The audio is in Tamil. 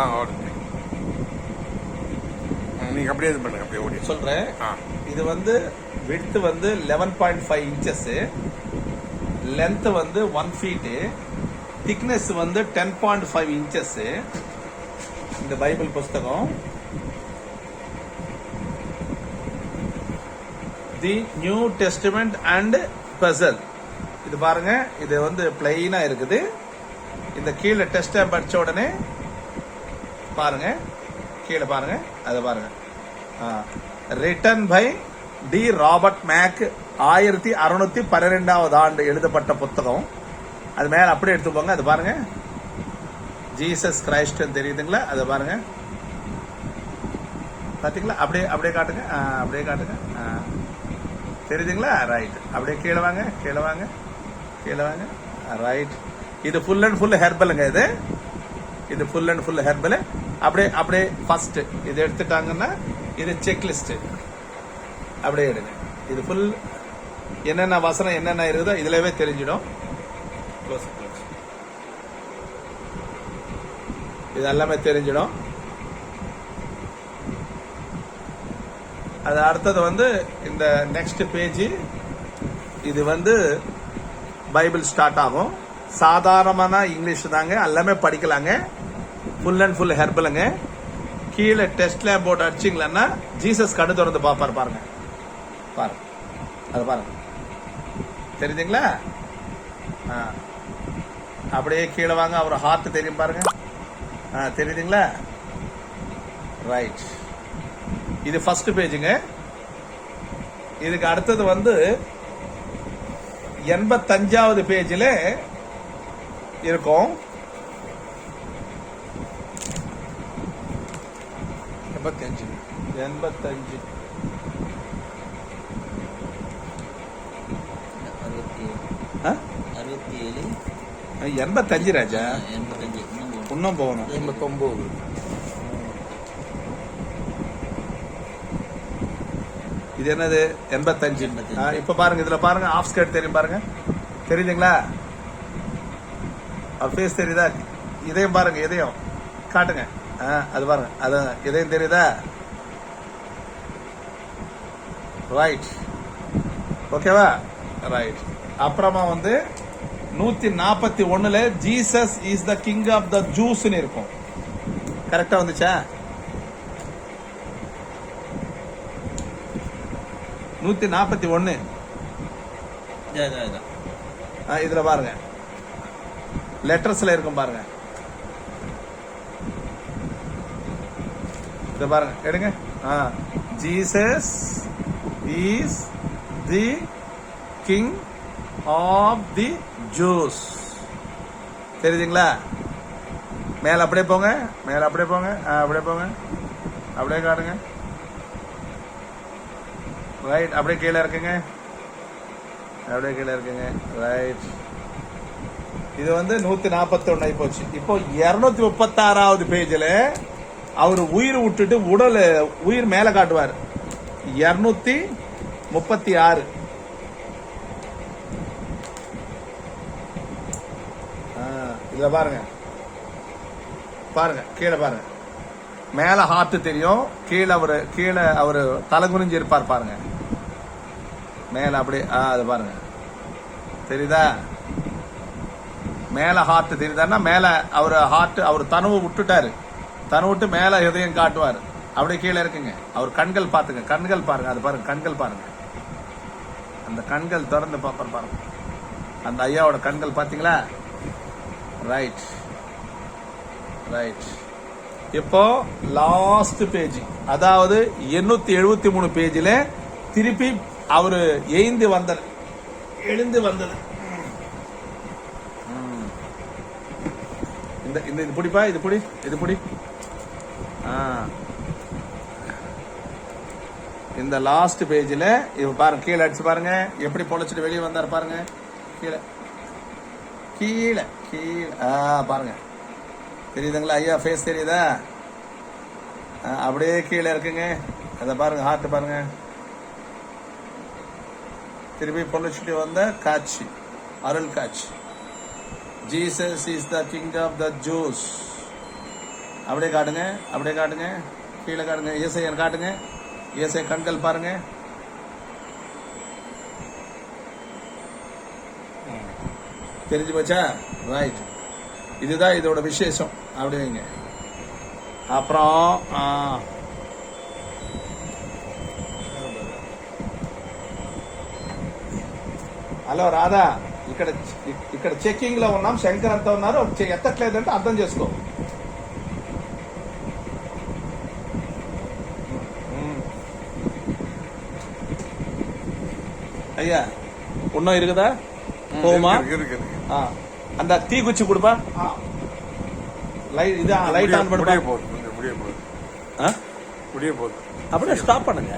ஓடுங்க. நீங்கள் அப்படியே இது பண்ணுங்க, அப்படியே ஓடி சொல்கிறேன். இது வந்து விட்த் வந்து 11.5 inches, லென்த் வந்து 1 feet, திக்னஸ் வந்து 10.5 inches. இந்த பைபிள் புஸ்தகம் தி நியூ டெஸ்டிமெண்ட் அண்ட் பசல். இது பாருங்க, இது வந்து பிளைனா இருக்குது. இந்த கீழே டெஸ்ட் படிச்ச உடனே பாருங்க, கீழே பாருங்க, அதை பாருங்க. Written by the Robert Mack, 1612 ஆண்டு எழுதப்பட்ட புத்தகம். அது மேல அப்படியே எடுத்து போங்க. அது பாருங்க, ஜீசஸ் கிரைஸ்ட் தெரியுதுங்களா? அதை பாருங்க, பாத்தீங்களா? அப்படியே அப்படியே காட்டுங்க, அப்படியே காட்டுங்க. தெரியுதுங்களா? ரைட். அப்படியே கீழே வாங்க, கீழே வாங்க, கீழே வாங்க. ரைட். இது ஃபுல் அண்ட் ஃபுல் ஹெர்பலுங்க. இது ஃபுல் அண்ட் ஃபுல் ஹெர்பல். அப்படியே அப்படியே ஃபர்ஸ்ட் இது எடுத்துட்டாங்கன்னா இது செக்லிஸ்ட். அப்படியே எடுங்க. இது ஃபுல் என்னென்ன வசனம் என்னென்ன இருக்குதோ இதுலவே தெரிஞ்சிடும். இது எல்லாமே தெரிஞ்சிடும். அது அடுத்தது வந்து இந்த நெக்ஸ்ட் பேஜ். இது வந்து பைபிள் ஸ்டார்ட் ஆகும். சாதாரணமான இங்கிலீஷ் தாங்க, எல்லாமே படிக்கலாங்க. ஃபுல் அண்ட் ஃபுல் ஹெர்பலுங்க. கீழே டெஸ்ட்ல போட்டு அடிச்சிங்களா ஜீசஸ் கடு திறந்து பாப்பாரு. பாருங்க, பாருங்க, அது பாருங்க. தெரியுதுங்களா? அப்படியே கீழே வாங்க. அவர் ஹார்ட் தெரியும் பாருங்க. தெரியுதுங்களா? ரைட். இது ஃபர்ஸ்ட் பேஜுங்க. இதுக்கு அடுத்தது வந்து 85வது பேஜில் இருக்கும். 85 85 ராஜா. இன்னும் போகணும். 89. இது என்னது? 85. இப்ப பாருங்க, இதுல பாருங்க, ஆஃப் ஸ்கர்ட் தெரியும் பாருங்க. தெரியுதுங்களா? அவர் ஃபேஸ் தெரியுதா? இதயம் பாருங்க, இதயம் காட்டுங்க. அது பாருங்க, அது இதயம் தெரியுதா? ரைட். ஓகேவா? ரைட். அப்புறமா வந்து 141ல Jesus is the king of the Jews இருக்கும். கரெக்டா வந்துச்சா? 141 இதுல பாருங்க, லெட்டர்ஸ்ல இருக்கும் பாருங்க. இத பாருங்க, எடுங்க. Jesus is the king of the Jews. தெரியுதுங்களா? மேல அப்படியே போங்க, மேல அப்படியே போங்க, அப்படியே போங்க, அப்படியே காட்டுங்க. ரைட். அப்படியே கீழே இருக்குங்க, அப்படியே கீழே இருக்குங்க. ரைட். இது வந்து 141 ஆகி போச்சு. இப்போ 236வது பேஜில் அவர் உயிர் விட்டுட்டு உயிர் மேல காட்டுவார். 236. இதுல பாருங்க, பாருங்க கீழே பாருங்க. மேல ஹார்ட் தெரியும், கீழே அவரு தலை குனிஞ்சு இருப்பார் பாருங்க. மேல அப்படியே அது பாருங்க, தெரியுதா? மேல ஹார்ட் தெரியுதான்னா மேல அவர் தனுவை விட்டுட்டாரு. தனு விட்டு மேல எதையும் காட்டுவார். அப்படியே கீழே இருக்குங்க. அவர் கண்கள் பாத்துங்க, கண்கள் பாருங்க. அது பாருங்க, கண்கள் பாருங்க. அந்த கண்கள் திறந்து பாப்பார் பாருங்க. அந்த ஐயாவோட கண்கள் பாத்தீங்களா? Right, right. இப்போ லாஸ்ட் பேஜ், அதாவது 873 பேஜில் திருப்பி அவரு எழுந்து வந்தது. இது பிடிப்பா, இது பிடி. இந்த லாஸ்ட் பேஜில் இப்ப பாருங்க, கீழே அடிச்சு பாருங்க எப்படி பொழைச்சிட்டு வெளியே வந்தார் பாருங்க. கீழே கீழே கீழே பாருங்க, தெரியுதுங்களா? ஐயா ஃபேஸ் தெரியுதா? அப்படியே கீழே இருக்குங்க. அதை பாருங்க, ஹார்ட் பாருங்க. திருப்பி பொழைச்சிட்டு வந்த காட்சி, அருள் காட்சி. Jesus is the king of the Jews. அப்படியே காட்டுங்க, அப்படியே காட்டுங்க, கீழே காட்டுங்க, ஏசையன் காட்டுங்க, ஏசை கண்கள் பாருங்க. தெரிஞ்சு போச்சா? ரைட், இதுதான் இதோட விசேஷம். அப்படி வைங்க. அப்புறம் హలో రాధా, ఇక్కడ చెకింగ్ లో ఉన్నాం. శంకర్ అంతా ఉన్నారు, ఎత్తట్లేదంటే అర్థం చేసుకో. ஐயா இன்னும் இருக்குதா? போமா இருக்கு. அந்த தீ குச்சி கொடுப்பா. லைட் ஆன் பண்ணுப்பா. முடிய போகுது. அப்படியே ஸ்டாப் பண்ணுங்க.